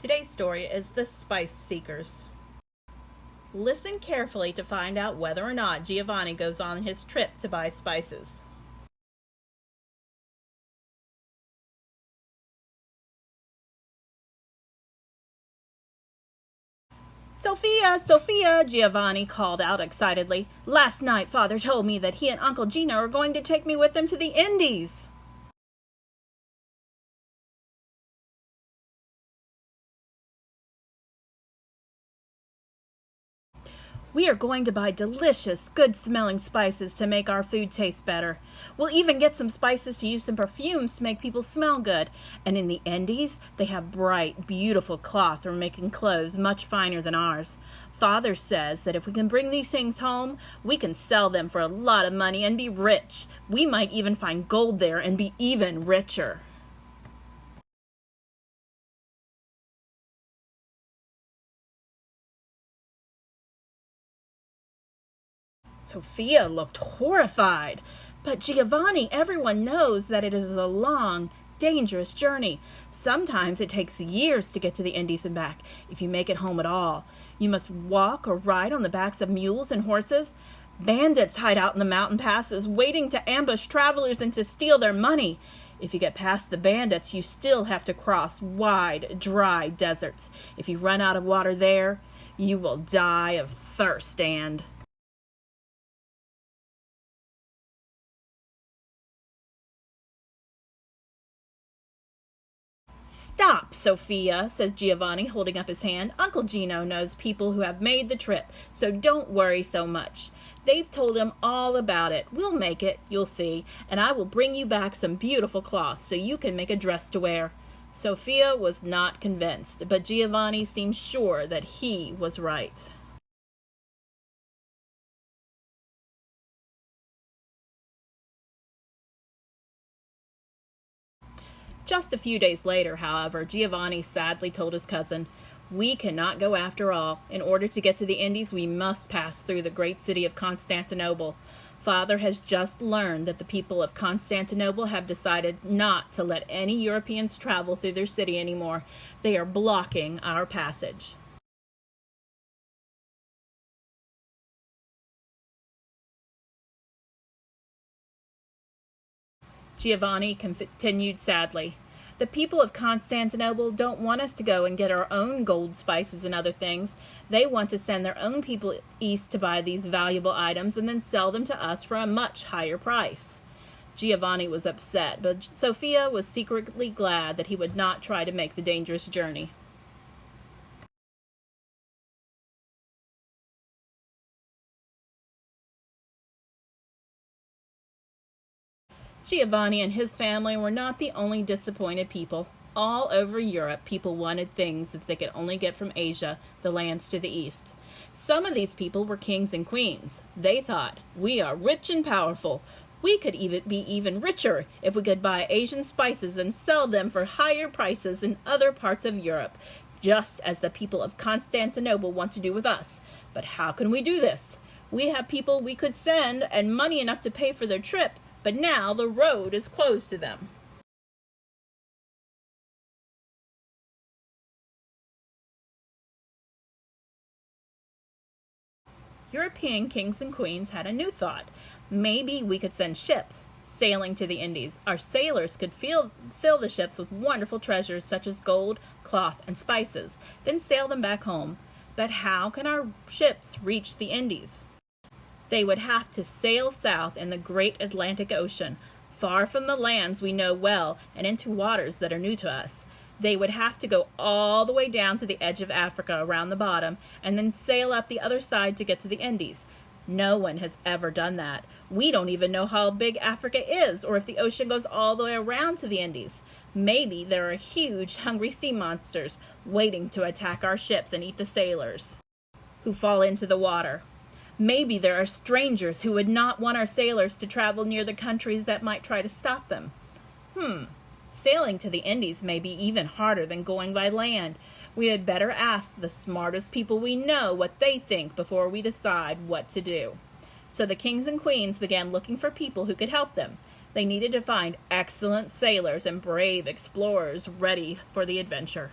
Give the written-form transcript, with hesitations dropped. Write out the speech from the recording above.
Today's story is The Spice Seekers. Listen carefully to find out whether or not Giovanni goes on his trip to buy spices. Sophia, Sophia, Giovanni called out excitedly. Last night Father told me that he and Uncle Gino are going to take me with them to the Indies. We are going to buy delicious, good-smelling spices to make our food taste better. We'll even get some spices to use in perfumes to make people smell good. And in the Indies, they have bright, beautiful cloth for making clothes much finer than ours. Father says that if we can bring these things home, we can sell them for a lot of money and be rich. We might even find gold there and be even richer. Sophia looked horrified. But Giovanni, everyone knows that it is a long, dangerous journey. Sometimes it takes years to get to the Indies and back, if you make it home at all. You must walk or ride on the backs of mules and horses. Bandits hide out in the mountain passes, waiting to ambush travelers and to steal their money. If you get past the bandits, you still have to cross wide, dry deserts. If you run out of water there, you will die of thirst and... Stop, Sophia, says Giovanni, holding up his hand. Uncle Gino knows people who have made the trip, so don't worry so much. They've told him all about it. We'll make it, you'll see, and I will bring you back some beautiful cloth so you can make a dress to wear. Sophia was not convinced, but Giovanni seemed sure that he was right. Just a few days later, however, Giovanni sadly told his cousin, "We cannot go after all. In order to get to the Indies, we must pass through the great city of Constantinople. Father has just learned that the people of Constantinople have decided not to let any Europeans travel through their city anymore. They are blocking our passage." Giovanni continued sadly. The people of Constantinople don't want us to go and get our own gold, spices, and other things. They want to send their own people east to buy these valuable items and then sell them to us for a much higher price. Giovanni was upset, but Sophia was secretly glad that he would not try to make the dangerous journey. Giovanni and his family were not the only disappointed people. All over Europe, people wanted things that they could only get from Asia, the lands to the east. Some of these people were kings and queens. They thought, "We are rich and powerful. We could even be even richer if we could buy Asian spices and sell them for higher prices in other parts of Europe, just as the people of Constantinople want to do with us. But how can we do this? We have people we could send and money enough to pay for their trip, but now the road is closed to them." European kings and queens had a new thought. Maybe we could send ships sailing to the Indies. Our sailors could fill the ships with wonderful treasures such as gold, cloth, and spices, then sail them back home. But how can our ships reach the Indies? They would have to sail south in the great Atlantic Ocean, far from the lands we know well and into waters that are new to us. They would have to go all the way down to the edge of Africa around the bottom and then sail up the other side to get to the Indies. No one has ever done that. We don't even know how big Africa is or if the ocean goes all the way around to the Indies. Maybe there are huge, hungry sea monsters waiting to attack our ships and eat the sailors who fall into the water. Maybe there are strangers who would not want our sailors to travel near the countries that might try to stop them. Sailing to the Indies may be even harder than going by land. We had better ask the smartest people we know what they think before we decide what to do. So the kings and queens began looking for people who could help them. They needed to find excellent sailors and brave explorers ready for the adventure.